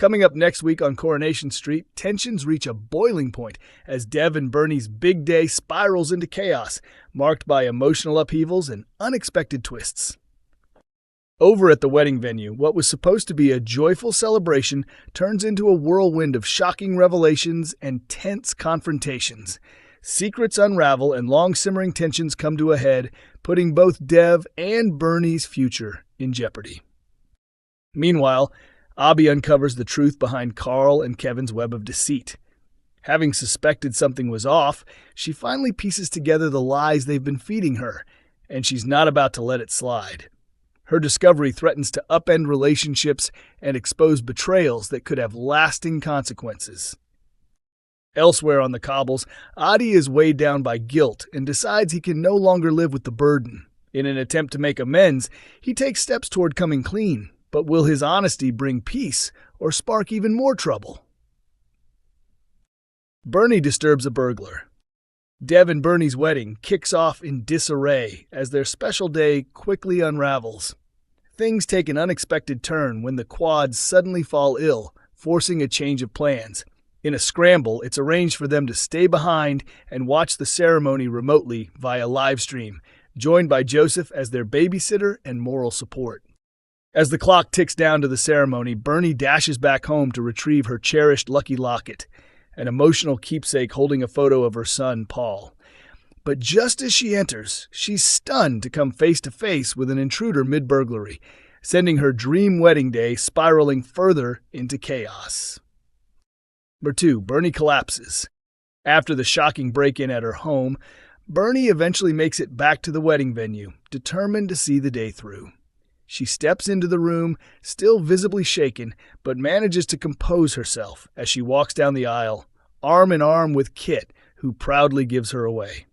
Coming up next week on Coronation Street, tensions reach a boiling point as Dev and Bernie's big day spirals into chaos, marked by emotional upheavals and unexpected twists. Over at the wedding venue, what was supposed to be a joyful celebration turns into a whirlwind of shocking revelations and tense confrontations. Secrets unravel and long-simmering tensions come to a head, putting both Dev and Bernie's future in jeopardy. Meanwhile, Abby uncovers the truth behind Carl and Kevin's web of deceit. Having suspected something was off, she finally pieces together the lies they've been feeding her, and she's not about to let it slide. Her discovery threatens to upend relationships and expose betrayals that could have lasting consequences. Elsewhere on the cobbles, Adi is weighed down by guilt and decides he can no longer live with the burden. In an attempt to make amends, he takes steps toward coming clean. But will his honesty bring peace or spark even more trouble? Bernie disturbs a burglar. Dev and Bernie's wedding kicks off in disarray as their special day quickly unravels. Things take an unexpected turn when the quads suddenly fall ill, forcing a change of plans. In a scramble, it's arranged for them to stay behind and watch the ceremony remotely via live stream, joined by Joseph as their babysitter and moral support. As the clock ticks down to the ceremony, Bernie dashes back home to retrieve her cherished lucky locket, an emotional keepsake holding a photo of her son, Paul. But just as she enters, she's stunned to come face to face with an intruder mid-burglary, sending her dream wedding day spiraling further into chaos. Number 2, Bernie collapses. After the shocking break-in at her home, Bernie eventually makes it back to the wedding venue, determined to see the day through. She steps into the room, still visibly shaken, but manages to compose herself as she walks down the aisle, arm in arm with Kit, who proudly gives her away.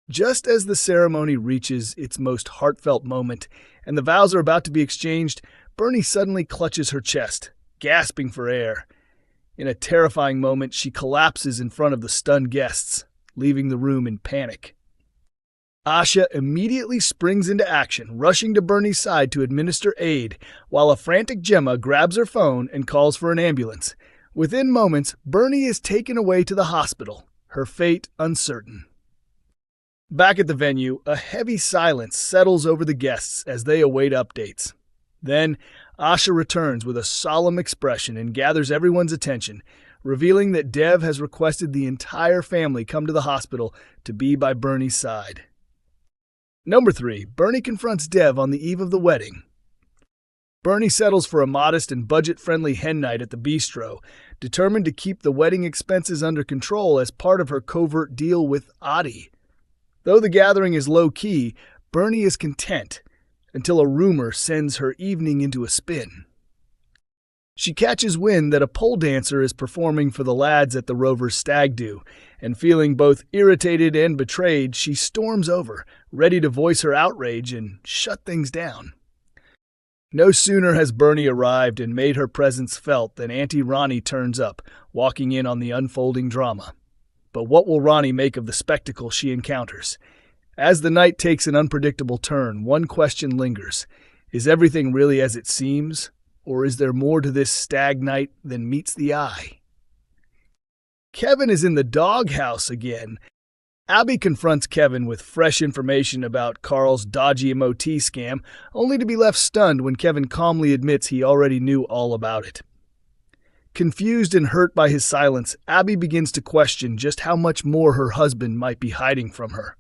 Just as the ceremony reaches its most heartfelt moment and the vows are about to be exchanged, Bernie suddenly clutches her chest, gasping for air. In a terrifying moment, she collapses in front of the stunned guests, leaving the room in panic. Asha immediately springs into action, rushing to Bernie's side to administer aid, while a frantic Gemma grabs her phone and calls for an ambulance. Within moments, Bernie is taken away to the hospital, her fate uncertain. Back at the venue, a heavy silence settles over the guests as they await updates. Then, Asha returns with a solemn expression and gathers everyone's attention, revealing that Dev has requested the entire family come to the hospital to be by Bernie's side. Number 3, Bernie confronts Dev on the eve of the wedding. Bernie settles for a modest and budget-friendly hen night at the bistro, determined to keep the wedding expenses under control as part of her covert deal with Adi. Though the gathering is low-key, Bernie is content, until a rumor sends her evening into a spin. She catches wind that a pole dancer is performing for the lads at the Rover's stag do, and feeling both irritated and betrayed, she storms over, ready to voice her outrage and shut things down. No sooner has Bernie arrived and made her presence felt than Auntie Ronnie turns up, walking in on the unfolding drama. But what will Ronnie make of the spectacle she encounters? As the night takes an unpredictable turn, one question lingers. Is everything really as it seems? Or is there more to this stag night than meets the eye? Kevin is in the doghouse again. Abby confronts Kevin with fresh information about Carl's dodgy MOT scam, only to be left stunned when Kevin calmly admits he already knew all about it. Confused and hurt by his silence, Abby begins to question just how much more her husband might be hiding from her.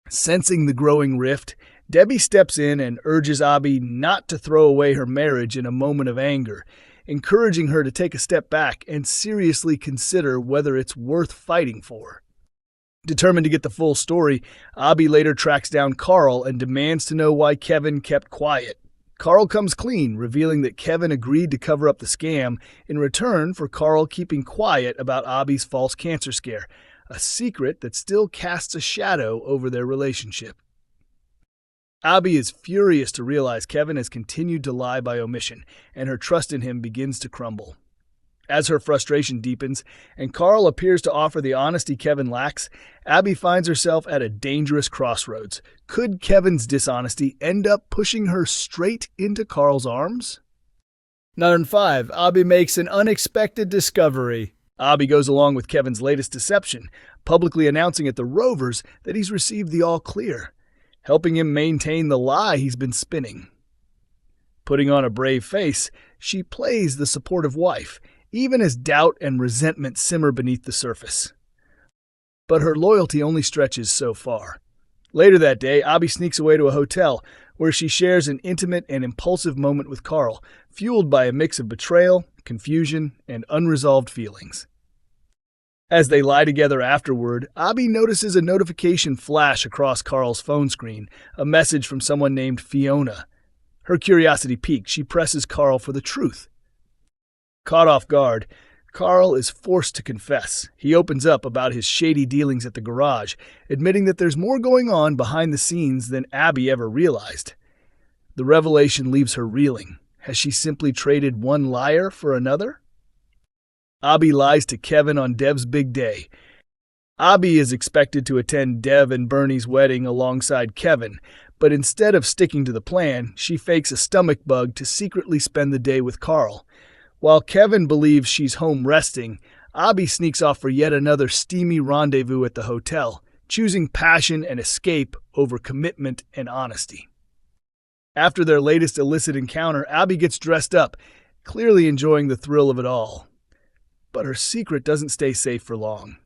Sensing the growing rift, Debbie steps in and urges Abby not to throw away her marriage in a moment of anger, encouraging her to take a step back and seriously consider whether it's worth fighting for. Determined to get the full story, Abby later tracks down Carl and demands to know why Kevin kept quiet. Carl comes clean, revealing that Kevin agreed to cover up the scam in return for Carl keeping quiet about Abby's false cancer scare, a secret that still casts a shadow over their relationship. Abby is furious to realize Kevin has continued to lie by omission, and her trust in him begins to crumble. As her frustration deepens, and Carl appears to offer the honesty Kevin lacks, Abby finds herself at a dangerous crossroads. Could Kevin's dishonesty end up pushing her straight into Carl's arms? Number 5. Abby makes an unexpected discovery. Abby goes along with Kevin's latest deception, publicly announcing at the Rovers that he's received the all clear, helping him maintain the lie he's been spinning. Putting on a brave face, she plays the supportive wife, even as doubt and resentment simmer beneath the surface. But her loyalty only stretches so far. Later that day, Abby sneaks away to a hotel, where she shares an intimate and impulsive moment with Carl, fueled by a mix of betrayal, confusion, and unresolved feelings. As they lie together afterward, Abby notices a notification flash across Carl's phone screen, a message from someone named Fiona. Her curiosity piqued, she presses Carl for the truth. Caught off guard, Carl is forced to confess. He opens up about his shady dealings at the garage, admitting that there's more going on behind the scenes than Abby ever realized. The revelation leaves her reeling. Has she simply traded one liar for another? Abby lies to Kevin on Dev's big day. Abby is expected to attend Dev and Bernie's wedding alongside Kevin, but instead of sticking to the plan, she fakes a stomach bug to secretly spend the day with Carl. While Kevin believes she's home resting, Abby sneaks off for yet another steamy rendezvous at the hotel, choosing passion and escape over commitment and honesty. After their latest illicit encounter, Abby gets dressed up, clearly enjoying the thrill of it all. But her secret doesn't stay safe for long.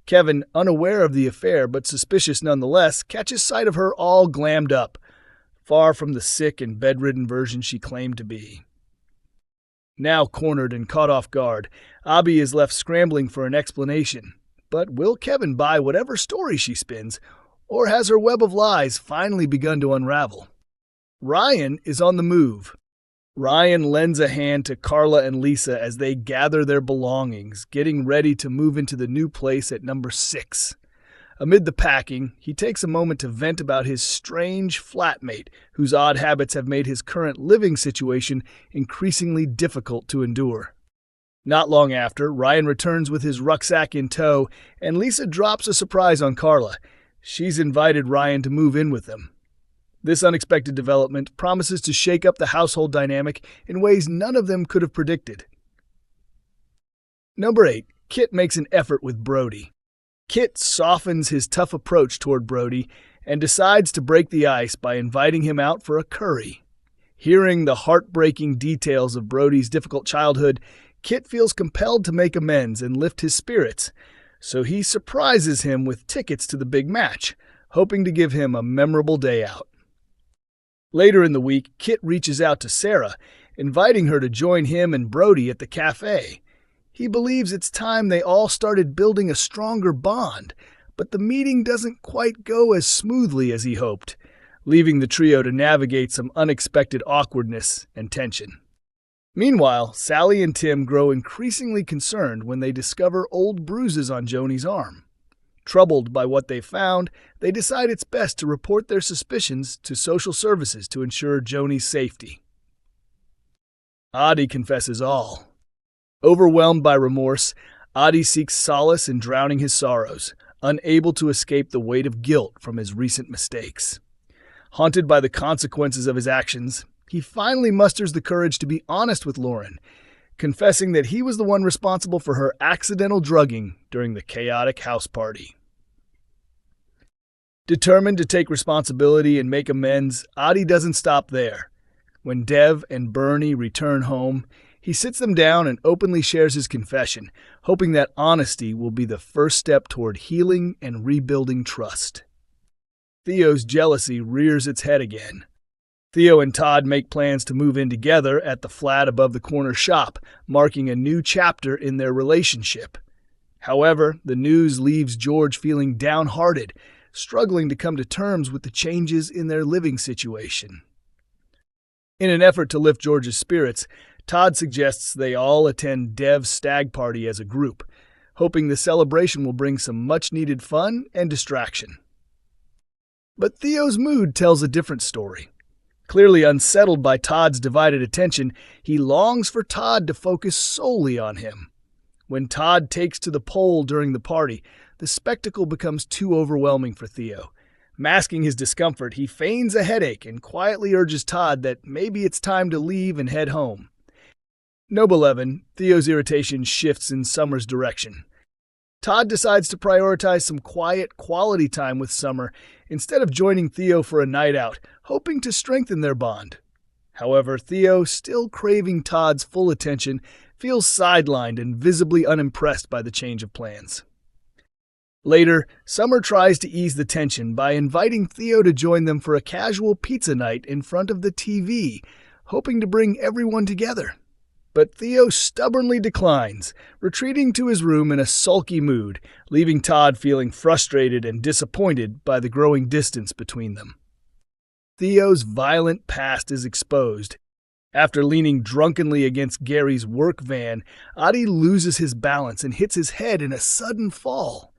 Kevin, unaware of the affair but suspicious nonetheless, catches sight of her all glammed up, far from the sick and bedridden version she claimed to be. Now cornered and caught off guard, Abby is left scrambling for an explanation. But will Kevin buy whatever story she spins, or has her web of lies finally begun to unravel? Ryan is on the move. Ryan lends a hand to Carla and Lisa as they gather their belongings, getting ready to move into the new place at number 6. Amid the packing, he takes a moment to vent about his strange flatmate, whose odd habits have made his current living situation increasingly difficult to endure. Not long after, Ryan returns with his rucksack in tow, and Lisa drops a surprise on Carla. She's invited Ryan to move in with them. This unexpected development promises to shake up the household dynamic in ways none of them could have predicted. Number 8. Kit makes an effort with Brody. Kit softens his tough approach toward Brody and decides to break the ice by inviting him out for a curry. Hearing the heartbreaking details of Brody's difficult childhood, Kit feels compelled to make amends and lift his spirits, so he surprises him with tickets to the big match, hoping to give him a memorable day out. Later in the week, Kit reaches out to Sarah, inviting her to join him and Brody at the cafe. He believes it's time they all started building a stronger bond, but the meeting doesn't quite go as smoothly as he hoped, leaving the trio to navigate some unexpected awkwardness and tension. Meanwhile, Sally and Tim grow increasingly concerned when they discover old bruises on Joni's arm. Troubled by what they found, they decide it's best to report their suspicions to social services to ensure Joni's safety. Adi confesses all. Overwhelmed by remorse, Adi seeks solace in drowning his sorrows, unable to escape the weight of guilt from his recent mistakes. Haunted by the consequences of his actions, he finally musters the courage to be honest with Lauren, confessing that he was the one responsible for her accidental drugging during the chaotic house party. Determined to take responsibility and make amends, Adi doesn't stop there. When Dev and Bernie return home, he sits them down and openly shares his confession, hoping that honesty will be the first step toward healing and rebuilding trust. Theo's jealousy rears its head again. Theo and Todd make plans to move in together at the flat above the corner shop, marking a new chapter in their relationship. However, the news leaves George feeling downhearted, struggling to come to terms with the changes in their living situation. In an effort to lift George's spirits, Todd suggests they all attend Dev's stag party as a group, hoping the celebration will bring some much-needed fun and distraction. But Theo's mood tells a different story. Clearly unsettled by Todd's divided attention, he longs for Todd to focus solely on him. When Todd takes to the pole during the party, the spectacle becomes too overwhelming for Theo. Masking his discomfort, he feigns a headache and quietly urges Todd that maybe it's time to leave and head home. Noble 11, Theo's irritation shifts in Summer's direction. Todd decides to prioritize some quiet, quality time with Summer instead of joining Theo for a night out, hoping to strengthen their bond. However, Theo, still craving Todd's full attention, feels sidelined and visibly unimpressed by the change of plans. Later, Summer tries to ease the tension by inviting Theo to join them for a casual pizza night in front of the TV, hoping to bring everyone together. But Theo stubbornly declines, retreating to his room in a sulky mood, leaving Todd feeling frustrated and disappointed by the growing distance between them. Theo's violent past is exposed. After leaning drunkenly against Gary's work van, Adi loses his balance and hits his head in a sudden fall.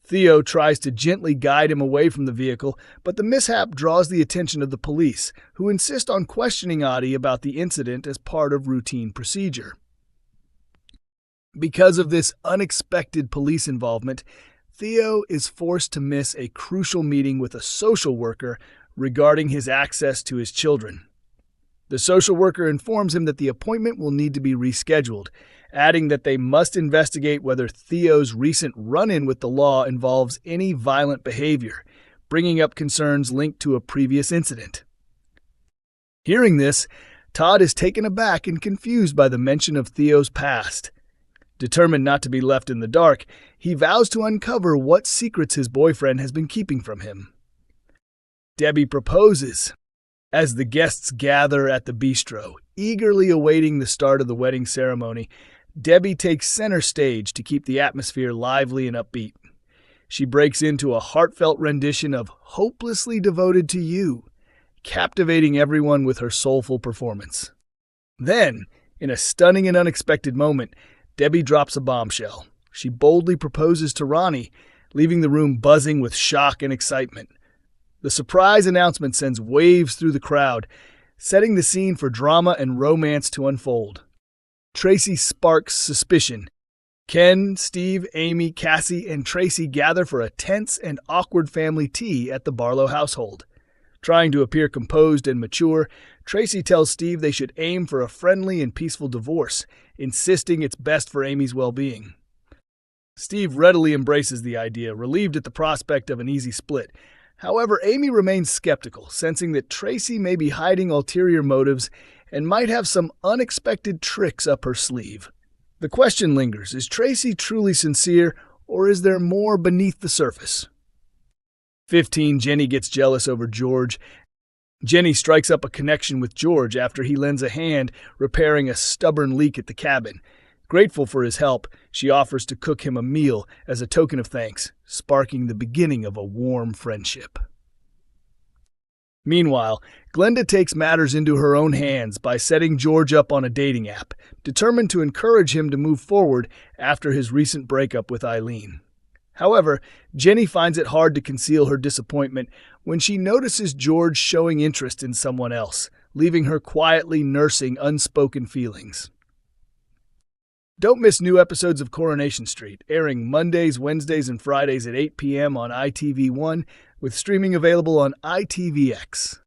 Theo tries to gently guide him away from the vehicle, but the mishap draws the attention of the police, who insist on questioning Adi about the incident as part of routine procedure. Because of this unexpected police involvement, Theo is forced to miss a crucial meeting with a social worker regarding his access to his children. The social worker informs him that the appointment will need to be rescheduled, adding that they must investigate whether Theo's recent run-in with the law involves any violent behavior, bringing up concerns linked to a previous incident. Hearing this, Todd is taken aback and confused by the mention of Theo's past. Determined not to be left in the dark, he vows to uncover what secrets his boyfriend has been keeping from him. Debbie proposes. As the guests gather at the bistro, eagerly awaiting the start of the wedding ceremony, Debbie takes center stage to keep the atmosphere lively and upbeat. She breaks into a heartfelt rendition of "Hopelessly Devoted to You," captivating everyone with her soulful performance. Then, in a stunning and unexpected moment, Debbie drops a bombshell. She boldly proposes to Ronnie, leaving the room buzzing with shock and excitement. The surprise announcement sends waves through the crowd, setting the scene for drama and romance to unfold. Tracy sparks suspicion. Ken, Steve, Amy, Cassie, and Tracy gather for a tense and awkward family tea at the Barlow household. Trying to appear composed and mature, Tracy tells Steve they should aim for a friendly and peaceful divorce, insisting it's best for Amy's well-being. Steve readily embraces the idea, relieved at the prospect of an easy split. However, Amy remains skeptical, sensing that Tracy may be hiding ulterior motives and might have some unexpected tricks up her sleeve. The question lingers, is Tracy truly sincere, or is there more beneath the surface? 15. Jenny gets jealous over George. Jenny strikes up a connection with George after he lends a hand repairing a stubborn leak at the cabin. Grateful for his help, she offers to cook him a meal as a token of thanks, sparking the beginning of a warm friendship. Meanwhile, Glenda takes matters into her own hands by setting George up on a dating app, determined to encourage him to move forward after his recent breakup with Eileen. However, Jenny finds it hard to conceal her disappointment when she notices George showing interest in someone else, leaving her quietly nursing unspoken feelings. Don't miss new episodes of Coronation Street, airing Mondays, Wednesdays, and Fridays at 8 p.m. on ITV1, with streaming available on ITVX.